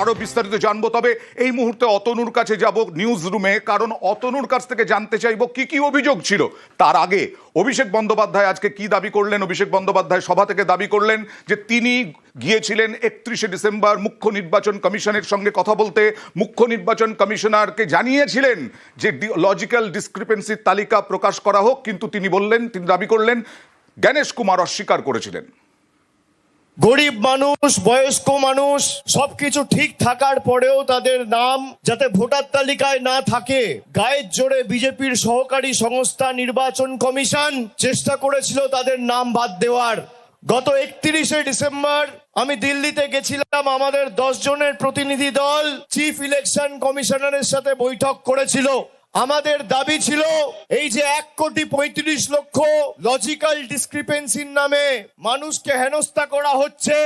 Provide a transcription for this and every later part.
আরো বিস্তারিত জানবো, তবে এই মুহূর্তে অতনুর কাছে যাব নিউজ রুমে, কারণ অতনুর কাছ থেকে জানতে চাইবো কি কি অভিযোগ ছিল। তার আগে অভিষেক বন্দ্যোপাধ্যায় আজকে কি দাবি করলেন। অভিষেক বন্দ্যোপাধ্যায় সভা থেকে দাবি করলেন যে তিনি গিয়েছিলেন 31শে ডিসেম্বর মুখ্য নির্বাচন কমিশনের সঙ্গে কথা বলতে। মুখ্য নির্বাচন কমিশনারকে জানিয়েছিলেন যে লজিক্যাল ডিসক্রিপেন্সির তালিকা প্রকাশ করা হোক, কিন্তু তিনি দাবি করলেন গণেশ কুমার অস্বীকার করেছিলেন। গরিব মানুষ, বয়স্ক মানুষ সবকিছু ঠিক থাকার পরেও তাদের নাম যাতে ভোটার তালিকায় না থাকে, গায়ের জোরে বিজেপির সহকারী সংস্থা নির্বাচন কমিশন চেষ্টা করেছিল তাদের নাম বাদ দেওয়ার। গত 31শে ডিসেম্বর আমি দিল্লিতে গেছিলাম, আমাদের 10 জনের প্রতিনিধি দল চিফ ইলেকশন কমিশনারের সাথে বৈঠক করেছিল। আমাদের দাবি ছিল এই যে 1,35,00,000 লজিক্যাল ডিসক্রিপেন্সির নামে মানুষকে হেনস্থা করা হচ্ছে,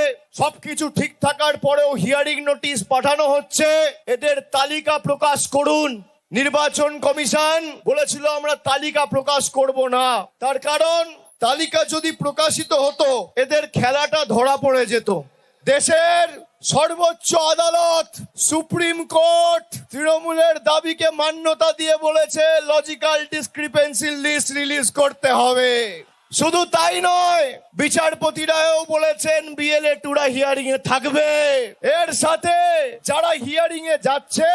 সবকিছু ঠিক থাকার পরেও হিয়ারিং নোটিশ পাঠানো হচ্ছে, এদের তালিকা প্রকাশ করুন। নির্বাচন কমিশন বলেছিল আমরা তালিকা প্রকাশ করব না, তার কারণ তালিকা যদি প্রকাশিত হতো এদের খেলাটা ধরা পড়ে যেত। দেশের সর্বোচ্চ আদালত সুপ্রিম কোর্ট তৃণমূলের দাবিকে মান্যতা দিয়ে বলেছে লজিক্যাল ডিসক্রিপেন্সির লিস্ট রিলিজ করতে হবে। শুধু তাই নয়, বিচারপতিরাও বলেছেন বিএলএ টুরা হিয়ারিং এ থাকবে। এর সাথে যারা হিয়ারিং এ যাচ্ছে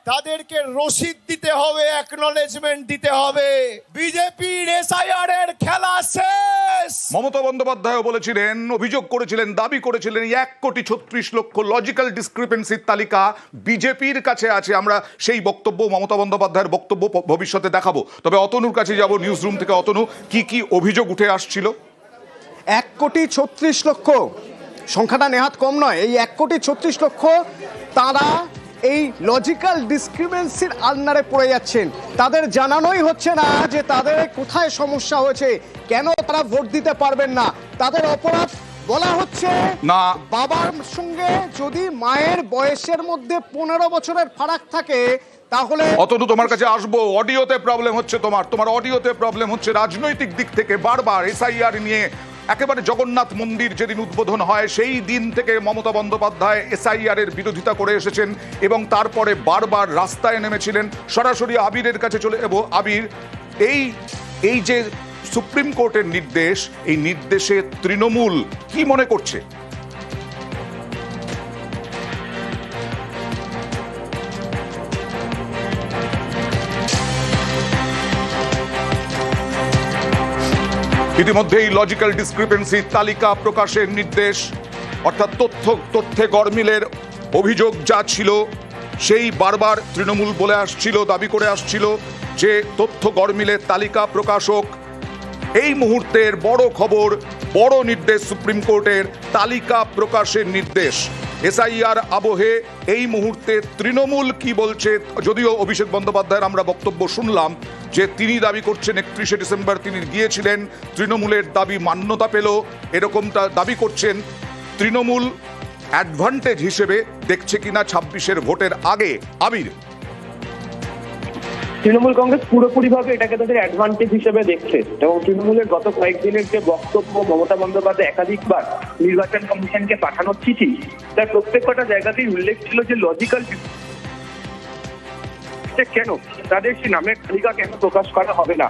তাদেরকে রসিদ দিতে হবে, অ্যাকনলেজমেন্ট দিতে হবে। বিজেপির এসআইআর এর খেলা শেষ। মমতা বন্দ্যোপাধ্যায় বলেছিলেন, অভিযোগ করেছিলেন, দাবি করেছিলেন 1,36,00,000 লজিক্যাল ডিসক্রিপেন্সির তালিকা বিজেপির কাছে আছে। আমরা সেই বক্তব্য, মমতা বন্দ্যোপাধ্যায়ের বক্তব্য ভবিষ্যতে দেখাবো। তবে অতনুর কাছে যাব নিউজ রুম থেকে। অতনু, কি কি অভিযোগ উঠে আসছিল? 1,36,00,000 সংখ্যাটা নেহাত কম নয়। এই 1,36,00,000 তারা এই লজিক্যাল ডিসক্রিপেন্সির আন্ডারে পড়ে যাচ্ছেন। তাদের জানানোই হচ্ছে না যে তাদের কোথায় সমস্যা হয়েছে, কেন তারা ভোট দিতে পারবেন না। তাদের অপরাধ বলা হচ্ছে না, বাবার সঙ্গে যদি মায়ের বয়সের মধ্যে 15 বছরের ফারাক থাকে তাহলে। অতনু, তোমার কাছে আসবো। অডিওতে প্রবলেম হচ্ছে, তোমার অডিওতে প্রবলেম হচ্ছে। রাজনৈতিক দিক থেকে বারবার এসআইআর নিয়ে, একেবারে জগন্নাথ মন্দির যেদিন উদ্বোধন হয় সেই দিন থেকে মমতা বন্দ্যোপাধ্যায় এসআইআর এর বিরোধিতা করে এসেছেন এবং তারপরে বারবার রাস্তায় নেমেছিলেন। সরাসরি আবিরের কাছে চলে যাব। আবির, এই যে সুপ্রিম কোর্টের নির্দেশ, এই নির্দেশে তৃণমূল কি মনে করছে? ইতিমধ্যেই লজিক্যাল ডিসক্রিপেন্সি তালিকা প্রকাশের নির্দেশ, অর্থাৎ তথ্যে গরমিলের অভিযোগ যা ছিল সেই বারবার তৃণমূল বলে আসছিল, দাবি করে আসছিল যে তথ্য গরমিলের তালিকা প্রকাশক। এই মুহূর্তের বড় খবর, বড় নির্দেশ সুপ্রিম কোর্টের, তালিকা প্রকাশের নির্দেশ। এসআইআর আবহে এই মুহূর্তে তৃণমূল কি বলছে? যদিও অভিষেক বন্দ্যোপাধ্যায়ের আমরা বক্তব্য শুনলাম যে তিনি দাবি করছেন 31শে ডিসেম্বর তিনি গিয়েছিলেন, তৃণমূলের দাবি মান্যতা পেল, এরকমটা দাবি করছেন। তৃণমূল অ্যাডভান্টেজ হিসেবে দেখছে কিনা 26-এর ভোটের আগে? আবির, তৃণমূল কংগ্রেস পুরোপুরিভাবে এটাকে তাদের অ্যাডভান্টেজ হিসেবে দেখছে এবং তৃণমূলের গত কয়েকদিনের যে বক্তব্য, মমতা বন্দ্যোপাধ্যায় একাধিকবার নির্বাচন কমিশনকে পাঠানোর চিঠি, তার প্রত্যেকটা জায়গাতেই উল্লেখ ছিল যে লজিক্যাল কেন তাদের সেই নামের তালিকা কেন প্রকাশ করা হবে না,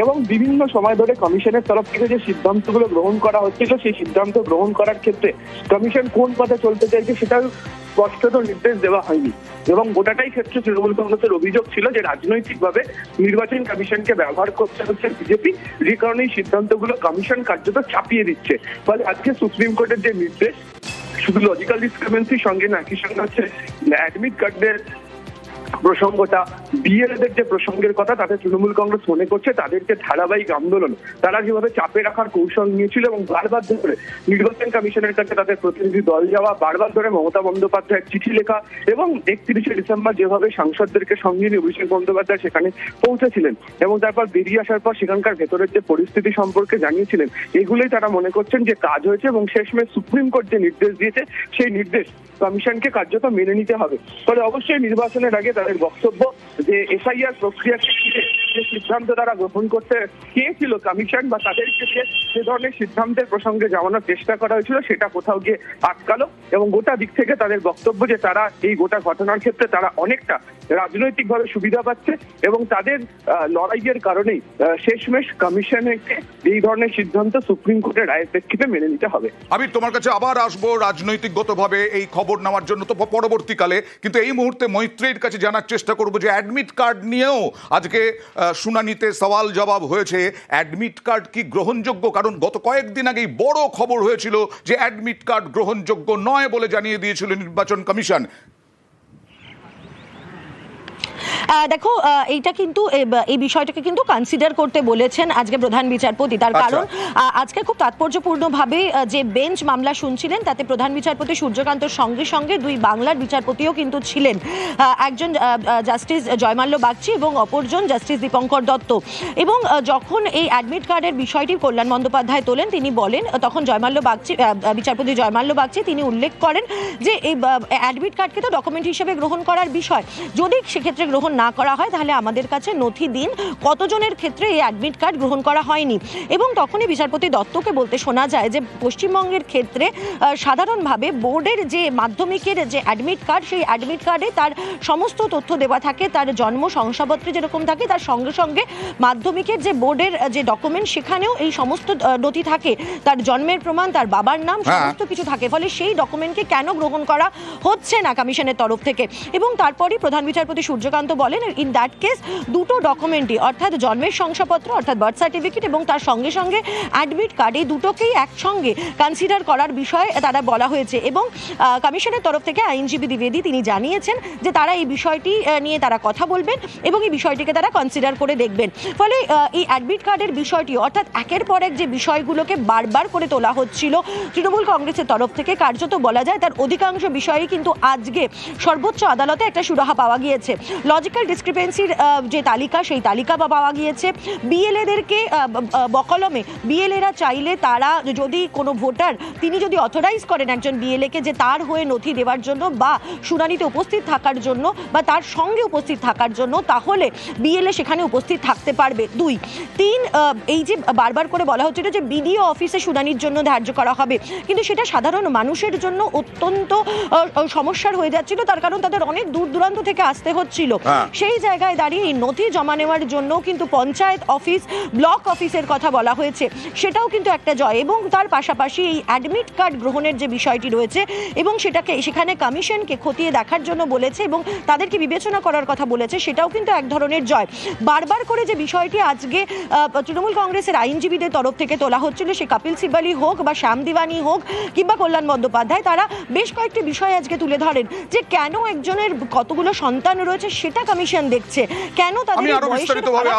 এবং বিভিন্ন সময় ধরে কমিশনের তরফ থেকে যে সিদ্ধান্তগুলো গ্রহণ করা হচ্ছিল সেই সিদ্ধান্ত গ্রহণ করার ক্ষেত্রে কমিশন কোন পথে চলতে চাইছে সেটাও স্পষ্টত নির্দেশ দেওয়া হয়নি। এবং গোটাটাই ক্ষেত্রে তৃণমূল কংগ্রেসের অভিযোগ ছিল যে রাজনৈতিকভাবে নির্বাচন কমিশনকে ব্যবহার করতে হচ্ছে বিজেপি, যে কারণে এই সিদ্ধান্তগুলো কমিশন কার্যত চাপিয়ে দিচ্ছে। ফলে আজকে সুপ্রিম কোর্টের যে নির্দেশ, শুধু লজিক্যাল ডিসক্রিপেন্সির সঙ্গে না, একই সঙ্গে হচ্ছে অ্যাডমিট কার্ডের প্রসঙ্গটা, বিএলএদের যে প্রসঙ্গের কথা, তাতে তৃণমূল কংগ্রেস মনে করছে তাদের যে ধারাবাহিক আন্দোলন, তারা যেভাবে চাপে রাখার কৌশল নিয়েছিল এবং বারবার ধরে নির্বাচন কমিশনের কাছে তাদের প্রতিনিধি দল যাওয়া, বারবার ধরে মমতা বন্দ্যোপাধ্যায়ের চিঠি লেখা এবং 31শে ডিসেম্বর যেভাবে সাংসদদেরকে সঙ্গে নিয়ে অভিষেক বন্দ্যোপাধ্যায় সেখানে পৌঁছেছিলেন এবং তারপর বেরিয়ে আসার পর সেখানকার ভেতরের যে পরিস্থিতি সম্পর্কে জানিয়েছিলেন, এগুলোই তারা মনে করছেন যে কাজ হয়েছে এবং শেষমেশ সুপ্রিম কোর্ট যে নির্দেশ দিয়েছে সেই নির্দেশ কমিশনকে কার্যত মেনে নিতে হবে। ফলে অবশ্যই নির্বাচনের আগে তাদের বক্তব্য যে এসআইআর প্রক্রিয়াকে যে সিদ্ধান্ত তারা গ্রহণ করতে চেয়েছিল কমিশন বা তাদেরকে সে ধরনের সিদ্ধান্তের প্রসঙ্গে জানানোর চেষ্টা করা হয়েছিল, সেটা কোথাও গিয়ে আটকালো। এবং গোটা দিক থেকে তাদের বক্তব্য যে তারা এই গোটা ঘটনার ক্ষেত্রে তারা অনেকটা রাজনৈতিকভাবে সুবিধা পাচ্ছে এবং তাদের লড়াইয়ের কারণেই শেষমেশ কমিশনকে এই ধরনের সিদ্ধান্ত সুপ্রিম কোর্টের রায়ের প্রেক্ষিতে মেনে নিতে হবে। আমি তোমার কাছে আবার আসবো রাজনৈতিকগতভাবে এই খবর নেওয়ার জন্য, তো পরবর্তীকালে, কিন্তু এই মুহূর্তে মৈত্রীর কাছে জানার চেষ্টা করবো যে অ্যাডমিট কার্ড নিয়েও আজকে শুনানিতে সওয়াল জবাব হয়েছে। অ্যাডমিট কার্ড কি গ্রহণযোগ্য? কারণ গত কয়েকদিন আগেই বড় খবর হয়েছিল যে অ্যাডমিট কার্ড গ্রহণযোগ্য নয় বলে জানিয়ে দিয়েছিল নির্বাচন কমিশন। দেখো, এইটা কিন্তু এই বিষয়টাকে কিন্তু কনসিডার করতে বলেছেন আজকে প্রধান বিচারপতি। তার কারণ আজকে খুব তাৎপর্যপূর্ণভাবে যে বেঞ্চ মামলা শুনছিলেন তাতে প্রধান বিচারপতি সূর্যকান্তর সঙ্গে সঙ্গে দুই বাংলার বিচারপতিও কিন্তু ছিলেন, একজন জাস্টিস জয়মাল্য বাগচি এবং অপরজন জাস্টিস দীপঙ্কর দত্ত। এবং যখন এই অ্যাডমিট কার্ডের বিষয়টি কল্যাণ বন্দ্যোপাধ্যায় তোলেন, তিনি বলেন, তখন বিচারপতি জয়মাল্য বাগচি তিনি উল্লেখ করেন যে এই অ্যাডমিট কার্ডকে তো ডকুমেন্ট হিসেবে গ্রহণ করার বিষয়, যদি সেক্ষেত্রে গ্রহণ না করা হয় তাহলে আমাদের কাছে নথি দিন কতজনের ক্ষেত্রে এই অ্যাডমিট কার্ড গ্রহণ করা হয়নি। এবং তখনই বিচারপতি দত্তকে বলতে শোনা যায় যে পশ্চিমবঙ্গের ক্ষেত্রে সাধারণভাবে বোর্ডের যে মাধ্যমিকের যে অ্যাডমিট কার্ড, সেই অ্যাডমিট কার্ডে তার সমস্ত তথ্য দেওয়া থাকে, তার জন্ম শংসাপত্রে যেরকম থাকে তার সঙ্গে সঙ্গে মাধ্যমিকের যে বোর্ডের যে ডকুমেন্ট সেখানেও এই সমস্ত নথি থাকে, তার জন্মের প্রমাণ, তার বাবার নাম, সমস্ত কিছু থাকে। ফলে সেই ডকুমেন্টকে কেন গ্রহণ করা হচ্ছে না কমিশনের তরফ থেকে? এবং তারপরই প্রধান বিচারপতি সূর্যকান্ত বলেন, ইন দ্যাট কেস দুটো ডকুমেন্টই, অর্থাৎ জন্মের শংসাপত্র অর্থাৎ বার্থ সার্টিফিকেট এবং তার সঙ্গে সঙ্গে অ্যাডমিট কার্ড, এই দুটোকেই একসঙ্গে কনসিডার করার বিষয়ে তারা বলা হয়েছে। এবং কমিশনের তরফ থেকে আইনজীবী দ্বিবেদী তিনি জানিয়েছেন যে তারা এই বিষয়টি নিয়ে তারা কথা বলবেন এবং এই বিষয়টিকে তারা কনসিডার করে দেখবেন। ফলে এই অ্যাডমিট কার্ডের বিষয়টি, অর্থাৎ একের পর এক যে বিষয়গুলোকে বারবার করে তোলা হচ্ছিল তৃণমূল কংগ্রেসের তরফ থেকে, কার্যত বলা যায় তার অধিকাংশ বিষয়ই কিন্তু আজকে সর্বোচ্চ আদালতে একটা সুরাহা পাওয়া গিয়েছে। লজিক্যাল ডিসক্রিপেন্সির যে তালিকা, সেই তালিকা পাওয়া গিয়েছে। বিএলএদেরকে বকলমে বিএলএরা চাইলে তারা যদি কোনো ভোটার তিনি যদি অথরাইজ করেন একজন বিএলএকে যে তার হয়ে নথি দেওয়ার জন্য বা শুনানিতে উপস্থিত থাকার জন্য বা তার সঙ্গে উপস্থিত থাকার জন্য, তাহলে বিএলএ সেখানে উপস্থিত থাকতে পারবে। 2, 3, এই যে বারবার করে বলা হচ্ছিল যে বিডিও অফিসে শুনানির জন্য ধার্য করা হবে, কিন্তু সেটা সাধারণ মানুষের জন্য অত্যন্ত সমস্যার হয়ে যাচ্ছিল, তার কারণ তাদের অনেক দূর দূরান্ত থেকে আসতে হচ্ছিল। সেই জায়গায় দাঁড়িয়ে এই নথি জমা নেওয়ার জন্য কিন্তু পঞ্চায়েত অফিস, ব্লক অফিসের কথা বলা হয়েছে, সেটাও কিন্তু একটা জয়। এবং তার পাশাপাশি এই অ্যাডমিট কার্ড গ্রহণের যে বিষয়টি রয়েছে এবং সেটাকে সেখানে কমিশনকে খতিয়ে দেখার জন্য বলেছে এবং তাদেরকে বিবেচনা করার কথা বলেছে, সেটাও কিন্তু এক ধরনের জয়। বারবার করে যে বিষয়টি আজকে তৃণমূল কংগ্রেসের আইনজীবীদের তরফ থেকে তোলা হচ্ছিল, সে কপিল সিব্বালি হোক বা শ্যাম দিওয়ানি হোক কিংবা কল্যাণ বন্দ্যোপাধ্যায়, তারা বেশ কয়েকটি বিষয় আজকে তুলে ধরেন যে কেন একজনের কতগুলো সন্তান রয়েছে সেটা কমিশন দেখছে, কেন তাদের